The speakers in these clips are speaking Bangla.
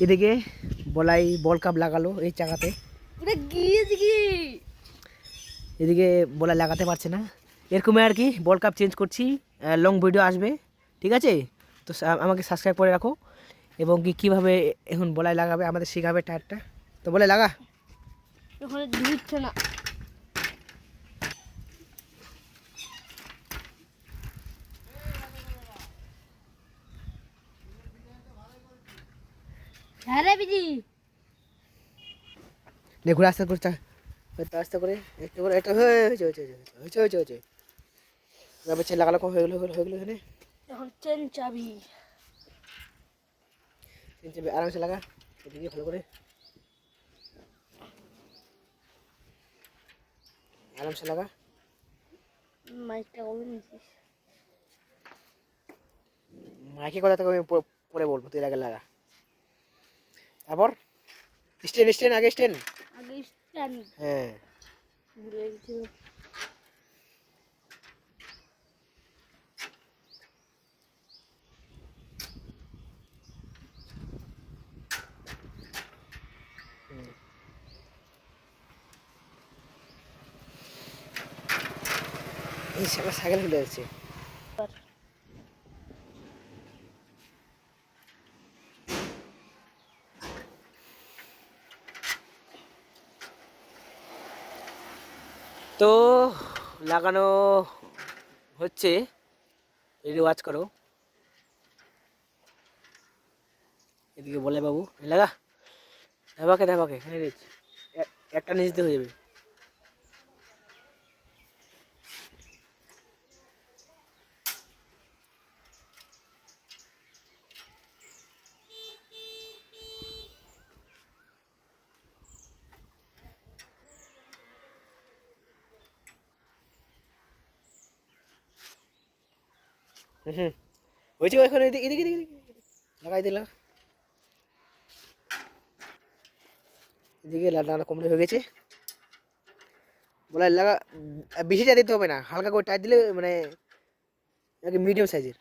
এদিকে বলাই বল কাপ লাগালো এই চাকাতে, এদিকে বলাই লাগাতে পারছে না। এরকমই আর কি বল কাপ চেঞ্জ করছি, লং ভিডিও আসবে, ঠিক আছে? তো আমাকে সাবস্ক্রাইব করে রাখো, এবং কীভাবে এখন বলাই লাগাবে আমাদের শেখাবে টায়ারটা। তো বলে লাগা না। হ্যাঁ রে বিজি, ঘুরে আস্তে করে আস্তে করে একটু করে একটা হয়েছে হয়েছে হয়েছে হয়েছে হয়েছে এবার ছেলে লাগালো হয়ে গেলো হয়ে গেলো এখানে। এখন চেন চাবি আরামসে লাগা, এদিকে ভালো করে আরামসে লাগা। মাইকটা কবে নিয়েছিস? মাইকে কথা তোকে আমি পরে বলবো, তুই আগে লাগা। তারপর স্টেন স্টেন আগে স্টেন, আগে স্ট্যান্ড হ্যাঁ ভুলে গেছি। এই সাইকেল খুলে যাচ্ছে। তো লাগানো হচ্ছে, এদিকে ওয়াচ করো, এদিকে বলে বাবু লাগা ধাবাকে ধাবাকে এখানে একটা নিচ দিয়ে হয়ে যাবে। হুম হয়েছে এখন, এদিকে এদিকে এদিকে লাগাই দিলাম, এদিকে লাগানো কমপ্লিট হয়ে গেছে। বলে লাগা, বেশি চা দিতে হবে না, হালকা করে টাইট দিলে মানে মিডিয়াম সাইজের।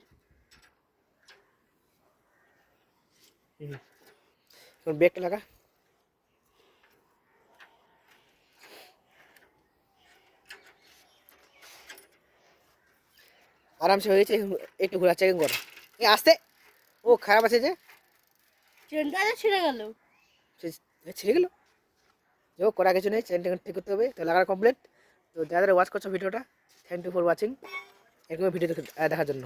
ব্রেকটা লাগা, আরামসে হয়ে গেছে। একটু ঘোরা চেকিং করো, এই আসতে ও খারাপ আছে যে চেনটা ছিঁড়ে গেল, ছিঁড়ে গেলো। যাই করা কিছু নেই, চেন ঠিক করতে হবে। তো লাগানো কমপ্লিট। তো যারা ওয়াচ করছো ভিডিওটা, থ্যাংক ইউ ফর ওয়াচিং, এরকম ভিডিও দেখার জন্য।